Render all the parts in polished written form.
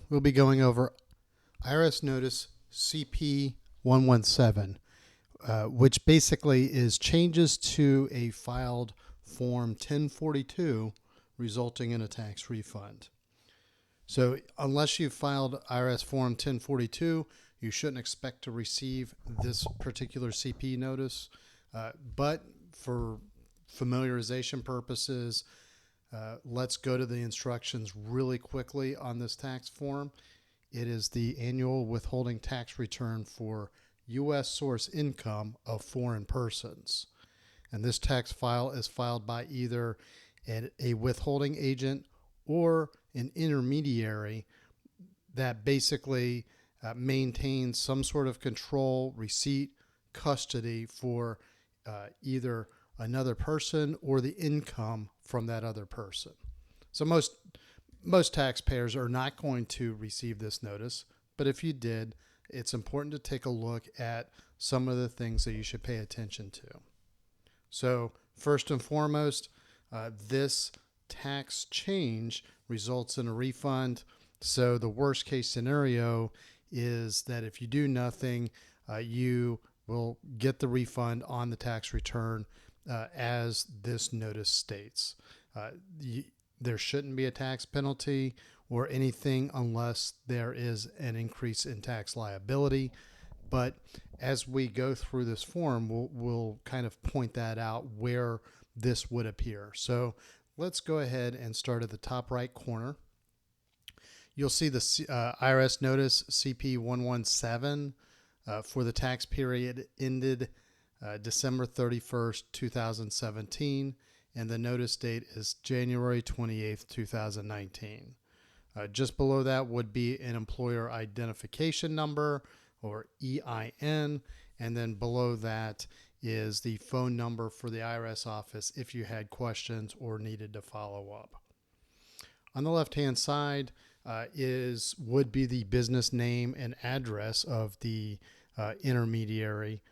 We'll be going over IRS Notice CP117, which basically is changes to a filed Form 1042 resulting in a tax refund. So unless you've filed IRS Form 1042, you shouldn't expect to receive this particular CP notice. But for familiarization purposes, let's go to the instructions really quickly on this tax form. It is the annual withholding tax return for U.S. source income of foreign persons. And this tax file is filed by either a withholding agent or an intermediary that basically maintains some sort of control, receipt, custody for either another person or the income from that other person. So most taxpayers are not going to receive this notice, but if you did, it's important to take a look at some of the things that you should pay attention to. So first and foremost, this tax change results in a refund. So the worst case scenario is that if you do nothing, you will get the refund on the tax return as this notice states. There shouldn't be a tax penalty or anything unless there is an increase in tax liability. But as we go through this form, we'll kind of point that out where this would appear. So let's go ahead and start at the top right corner. You'll see the IRS notice CP117 for the tax period ended December 31st, 2017, and the notice date is January 28th, 2019. Just below that would be an employer identification number, or EIN, and then below that is the phone number for the IRS office if you had questions or needed to follow up. On the left-hand side would be the business name and address of the intermediary.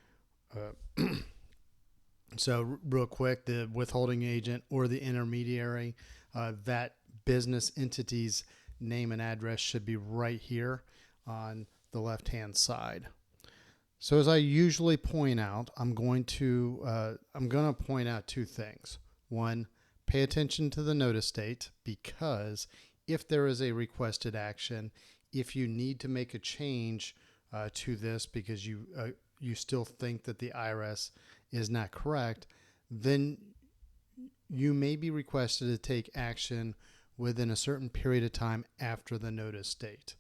So real quick, the withholding agent or the intermediary, that business entity's name and address should be right here on the left-hand side. So as I usually point out, I'm going to point out two things. One, pay attention to the notice date, because if there is a requested action, if you need to make a change to this because you still think that the IRS is not correct, then you may be requested to take action within a certain period of time after the notice date.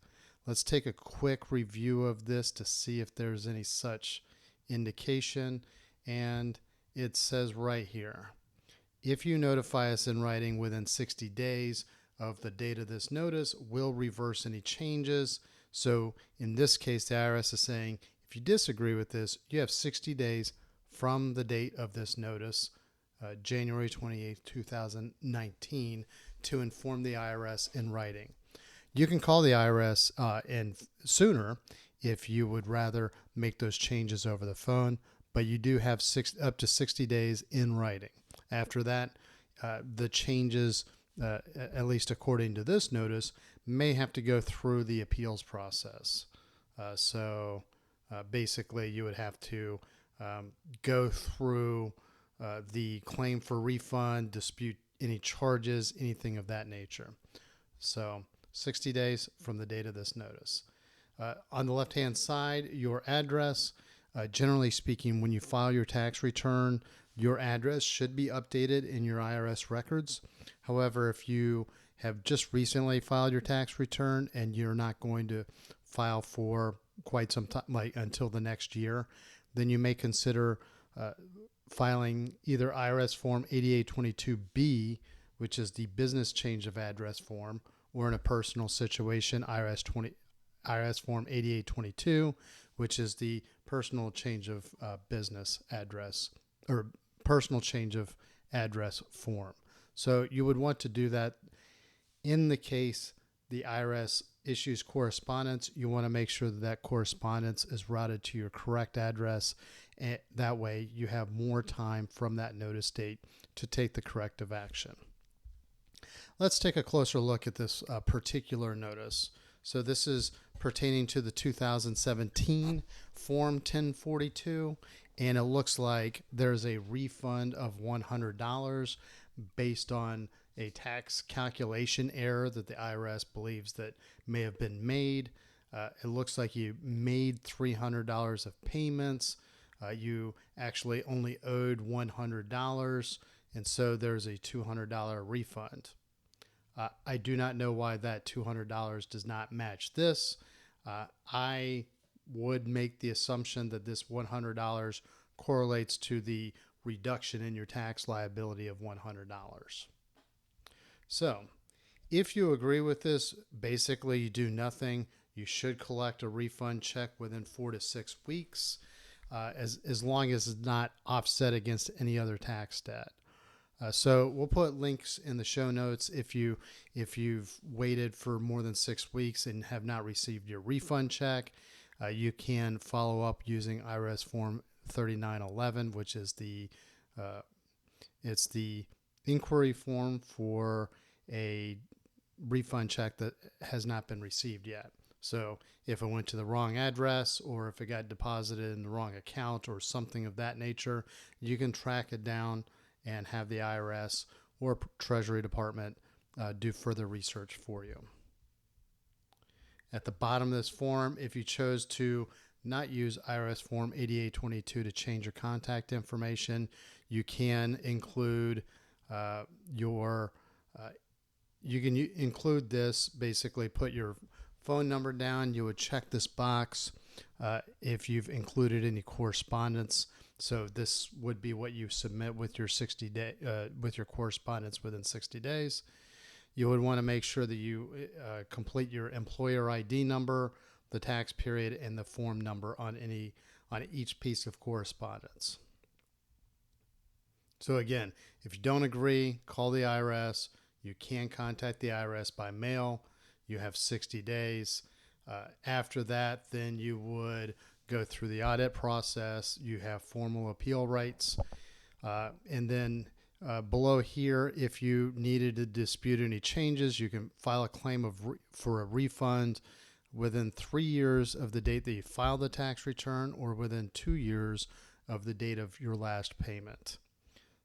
Let's take a quick review of this to see if there's any such indication. And it says right here, if you notify us in writing within 60 days of the date of this notice, we'll reverse any changes. So in this case, the IRS is saying, if you disagree with this, you have 60 days from the date of this notice, January 28th, 2019, to inform the IRS in writing. You can call the IRS sooner if you would rather make those changes over the phone, but you do have up to 60 days in writing. After that, the changes, at least according to this notice, may have to go through the appeals process. So basically, you would have to go through the claim for refund, dispute any charges, anything of that nature. So 60 days from the date of this notice. On the left-hand side, your address. Generally speaking, when you file your tax return, your address should be updated in your IRS records. However, if you have just recently filed your tax return and you're not going to file for quite some time, like until the next year, then you may consider filing either IRS Form 8822B, which is the business change of address form, or in a personal situation, IRS Form 8822, which is the personal change of business address, or personal change of address form. So you would want to do that. In the case the IRS issues correspondence, you want to make sure that that correspondence is routed to your correct address. And that way you have more time from that notice date to take the corrective action. Let's take a closer look at this particular notice. So this is pertaining to the 2017 Form 1042, and it looks like there's a refund of $100 based on a tax calculation error that the IRS believes that may have been made. It looks like you made $300 of payments. You actually only owed $100, and so there's a $200 refund. I do not know why that $200 does not match this. I would make the assumption that this $100 correlates to the reduction in your tax liability of $100. So if you agree with this, basically you do nothing. You should collect a refund check within 4 to 6 weeks, as long as it's not offset against any other tax debt. So we'll put links in the show notes if you've waited for more than 6 weeks and have not received your refund check. You can follow up using IRS Form 3911, which is it's the inquiry form for a refund check that has not been received yet. So if it went to the wrong address, or if it got deposited in the wrong account or something of that nature, you can track it down and have the IRS or Treasury Department do further research for you. At the bottom of this form, if you chose to not use IRS Form 8822 to change your contact information, you can include you can include this, basically put your phone number down. You would check this box if you've included any correspondence. So this would be what you submit with your with your correspondence within 60 days. You would want to make sure that you complete your employer ID number, the tax period, and the form number on each piece of correspondence. So again, if you don't agree, call the IRS. You can contact the IRS by mail. You have 60 days. After that, then you would go through the audit process. You have formal appeal rights. And then below here, if you needed to dispute any changes, you can file a claim for a refund within 3 years of the date that you filed the tax return, or within 2 years of the date of your last payment.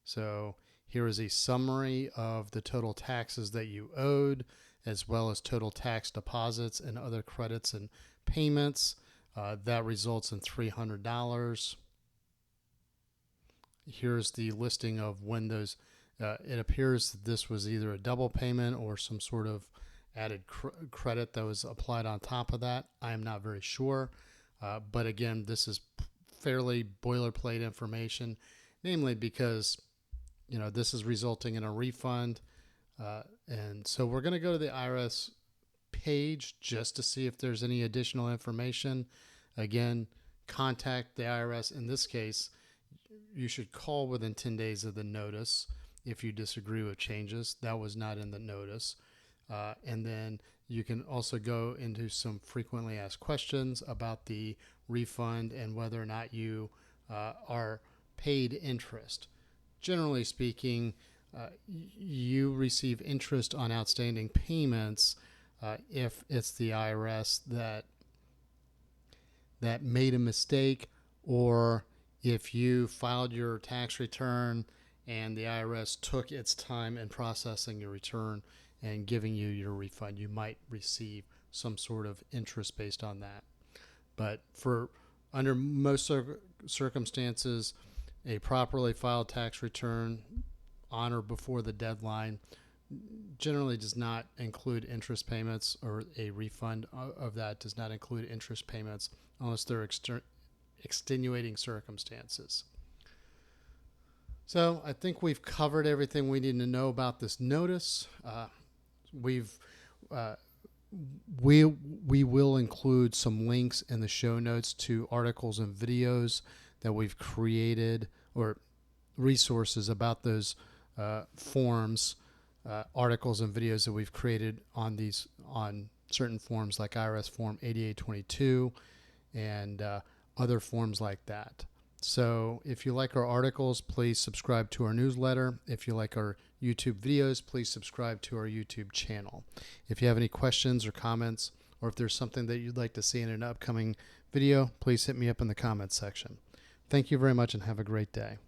So here is a summary of the total taxes that you owed, as well as total tax deposits and other credits and payments. That results in $300. Here's the listing of when those, it appears that this was either a double payment or some sort of added credit that was applied on top of that. I am not very sure. But again, this is fairly boilerplate information, namely because, this is resulting in a refund. And so we're going to go to the IRS page just to see if there's any additional information. Again, contact the IRS. In this case, you should call within 10 days of the notice if you disagree with changes. That was not in the notice. And then you can also go into some frequently asked questions about the refund and whether or not you are paid interest. Generally speaking, you receive interest on outstanding payments if it's the IRS that made a mistake, or if you filed your tax return and the IRS took its time in processing your return and giving you your refund, you might receive some sort of interest based on that. But under most circumstances, a properly filed tax return on or before the deadline generally does not include interest payments, or a refund of that does not include interest payments unless there are extenuating circumstances. So I think we've covered everything we need to know about this notice. We will include some links in the show notes to articles and videos that we've created, or resources about those forms, articles and videos that we've created on certain forms like IRS Form 8822 and other forms like that. So if you like our articles, please subscribe to our newsletter. If you like our YouTube videos, please subscribe to our YouTube channel. If you have any questions or comments or if there's something that you'd like to see in an upcoming video, please hit me up in the comments section. Thank you very much and have a great day.